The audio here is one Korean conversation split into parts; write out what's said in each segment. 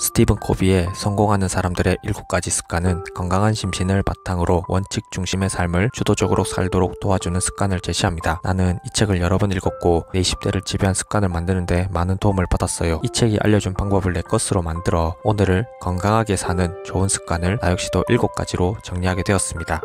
스티븐 코비의 성공하는 사람들의 7가지 습관은 건강한 심신을 바탕으로 원칙 중심의 삶을 주도적으로 살도록 도와주는 습관을 제시합니다. 나는 이 책을 여러 번 읽었고 내 20대를 지배한 습관을 만드는데 많은 도움을 받았어요. 이 책이 알려준 방법을 내 것으로 만들어 오늘을 건강하게 사는 좋은 습관을 나 역시도 7가지로 정리하게 되었습니다.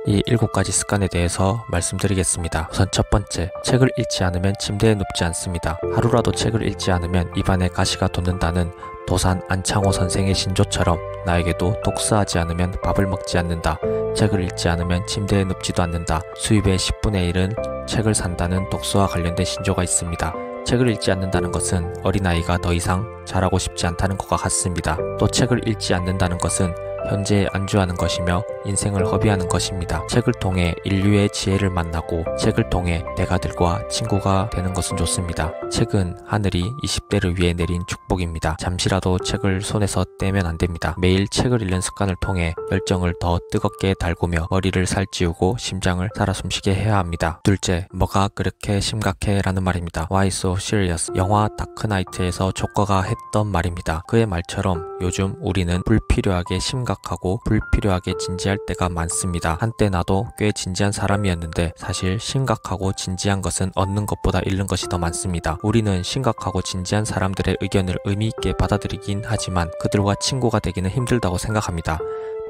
이 7가지 습관에 대해서 말씀드리겠습니다. 우선 첫 번째, 책을 읽지 않으면 침대에 눕지 않습니다. 하루라도 책을 읽지 않으면 입안에 가시가 돋는다는 도산 안창호 선생의 신조처럼 나에게도 독서하지 않으면 밥을 먹지 않는다. 책을 읽지 않으면 침대에 눕지도 않는다. 수입의 10분의 1은 책을 산다는 독서와 관련된 신조가 있습니다. 책을 읽지 않는다는 것은 어린아이가 더 이상 자라고 싶지 않다는 것과 같습니다. 또 책을 읽지 않는다는 것은 현재에 안주하는 것이며 인생을 허비하는 것입니다. 책을 통해 인류의 지혜를 만나고 책을 통해 내가들과 친구가 되는 것은 좋습니다. 책은 하늘이 20대를 위해 내린 축복입니다. 잠시라도 책을 손에서 떼면 안 됩니다. 매일 책을 읽는 습관을 통해 열정을 더 뜨겁게 달구며 머리를 살찌우고 심장을 살아 숨쉬게 해야 합니다. 둘째, 뭐가 그렇게 심각해? 라는 말입니다. Why so serious? 영화 다크나이트에서 조커가 했던 말입니다. 그의 말처럼 요즘 우리는 불필요하게 심각하고 불필요하게 진지할 때가 많습니다. 한때 나도 꽤 진지한 사람이었는데 사실 심각하고 진지한 것은 얻는 것보다 잃는 것이 더 많습니다. 우리는 심각하고 진지한 사람들의 의견을 의미 있게 받아들이긴 하지만 그들과 친구가 되기는 힘들다고 생각합니다.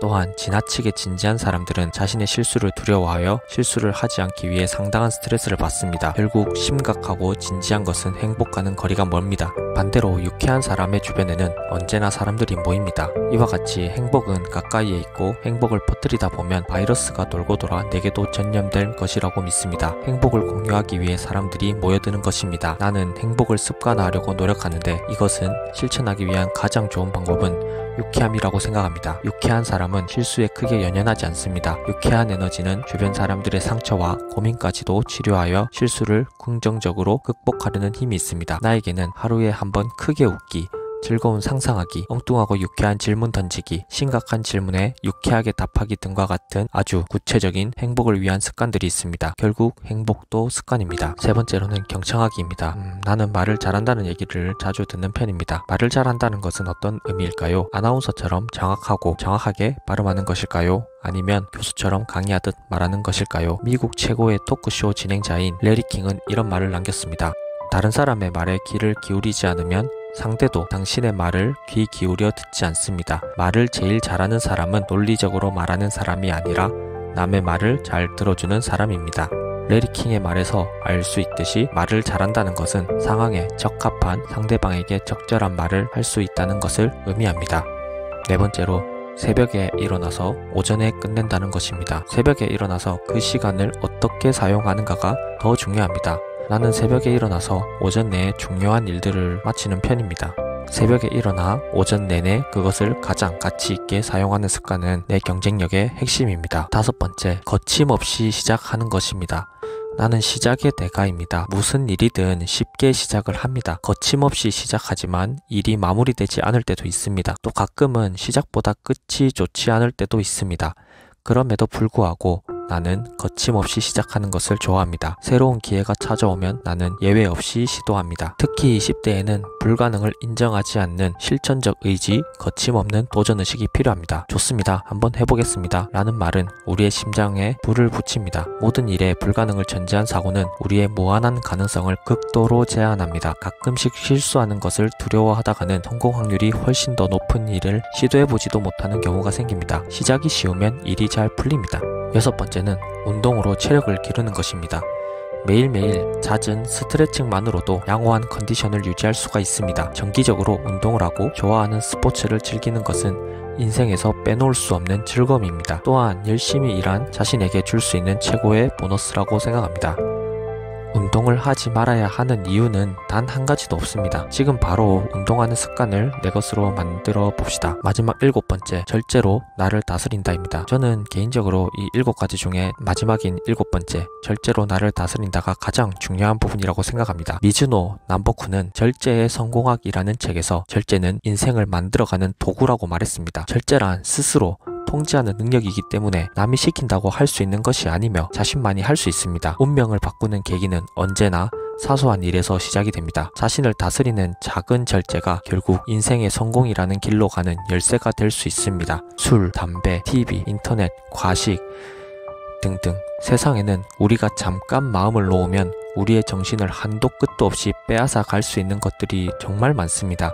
또한 지나치게 진지한 사람들은 자신의 실수를 두려워하여 실수를 하지 않기 위해 상당한 스트레스를 받습니다. 결국 심각하고 진지한 것은 행복과는 거리가 멀습니다. 반대로 유쾌한 사람의 주변에는 언제나 사람들이 모입니다. 이와 같이 행복은 가까이에 있고 행복을 퍼뜨리다 보면 바이러스가 돌고 돌아 내게도 전염될 것이라고 믿습니다. 행복을 공유하기 위해 사람들이 모여드는 것입니다. 나는 행복을 습관화하려고 노력하는데 이것은 실천하기 위한 가장 좋은 방법은 유쾌함이라고 생각합니다. 유쾌한 사람은 실수에 크게 연연하지 않습니다. 유쾌한 에너지는 주변 사람들의 상처와 고민까지도 치료하여 실수를 긍정적으로 극복하려는 힘이 있습니다. 나에게는 하루에 한 번 크게 웃기, 즐거운 상상하기, 엉뚱하고 유쾌한 질문 던지기, 심각한 질문에 유쾌하게 답하기 등과 같은 아주 구체적인 행복을 위한 습관들이 있습니다. 결국 행복도 습관입니다. 세 번째로는 경청하기입니다. 나는 말을 잘한다는 얘기를 자주 듣는 편입니다. 말을 잘한다는 것은 어떤 의미일까요? 아나운서처럼 정확하고 정확하게 발음하는 것일까요? 아니면 교수처럼 강의하듯 말하는 것일까요? 미국 최고의 토크쇼 진행자인 레리 킹은 이런 말을 남겼습니다. 다른 사람의 말에 귀를 기울이지 않으면 상대도 당신의 말을 귀 기울여 듣지 않습니다. 말을 제일 잘하는 사람은 논리적으로 말하는 사람이 아니라 남의 말을 잘 들어주는 사람입니다. 레리 킹의 말에서 알 수 있듯이 말을 잘한다는 것은 상황에 적합한 상대방에게 적절한 말을 할 수 있다는 것을 의미합니다. 네 번째로, 새벽에 일어나서 오전에 끝낸다는 것입니다. 새벽에 일어나서 그 시간을 어떻게 사용하는가가 더 중요합니다. 나는 새벽에 일어나서 오전 내에 중요한 일들을 마치는 편입니다. 새벽에 일어나 오전 내내 그것을 가장 가치 있게 사용하는 습관은 내 경쟁력의 핵심입니다. 다섯 번째, 거침없이 시작하는 것입니다. 나는 시작의 대가입니다. 무슨 일이든 쉽게 시작을 합니다. 거침없이 시작하지만 일이 마무리되지 않을 때도 있습니다. 또 가끔은 시작보다 끝이 좋지 않을 때도 있습니다. 그럼에도 불구하고 나는 거침없이 시작하는 것을 좋아합니다. 새로운 기회가 찾아오면 나는 예외 없이 시도합니다. 특히 20대에는 불가능을 인정하지 않는 실천적 의지, 거침없는 도전의식이 필요합니다. 좋습니다. 한번 해보겠습니다. 라는 말은 우리의 심장에 불을 붙입니다. 모든 일에 불가능을 전제한 사고는 우리의 무한한 가능성을 극도로 제한합니다. 가끔씩 실수하는 것을 두려워하다가는 성공 확률이 훨씬 더 높은 일을 시도해보지도 못하는 경우가 생깁니다. 시작이 쉬우면 일이 잘 풀립니다. 여섯 번째는 운동으로 체력을 기르는 것입니다. 매일매일 잦은 스트레칭만으로도 양호한 컨디션을 유지할 수가 있습니다. 정기적으로 운동을 하고 좋아하는 스포츠를 즐기는 것은 인생에서 빼놓을 수 없는 즐거움입니다. 또한 열심히 일한 자신에게 줄 수 있는 최고의 보너스라고 생각합니다. 운동을 하지 말아야 하는 이유는 단 한 가지도 없습니다. 지금 바로 운동하는 습관을 내 것으로 만들어 봅시다. 마지막 7번째, 절제로 나를 다스린다입니다. 저는 개인적으로 이 7가지 중에 마지막인 7번째, 절제로 나를 다스린다가 가장 중요한 부분이라고 생각합니다. 미즈노 남보쿠는 절제의 성공학이라는 책에서 절제는 인생을 만들어가는 도구라고 말했습니다. 절제란 스스로 통제하는 능력이기 때문에 남이 시킨다고 할 수 있는 것이 아니며 자신만이 할 수 있습니다. 운명을 바꾸는 계기는 언제나 사소한 일에서 시작이 됩니다. 자신을 다스리는 작은 절제가 결국 인생의 성공이라는 길로 가는 열쇠가 될 수 있습니다. 술, 담배, TV, 인터넷, 과식 등등. 세상에는 우리가 잠깐 마음을 놓으면 우리의 정신을 한도 끝도 없이 빼앗아 갈 수 있는 것들이 정말 많습니다.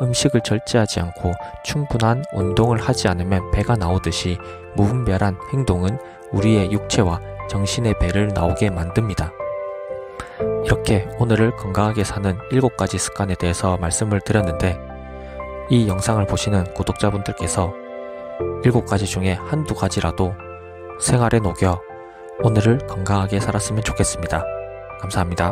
음식을 절제하지 않고 충분한 운동을 하지 않으면 배가 나오듯이 무분별한 행동은 우리의 육체와 정신의 배를 나오게 만듭니다. 이렇게 오늘을 건강하게 사는 7가지 습관에 대해서 말씀을 드렸는데, 이 영상을 보시는 구독자분들께서 7가지 중에 한두 가지라도 생활에 녹여 오늘을 건강하게 살았으면 좋겠습니다. 감사합니다.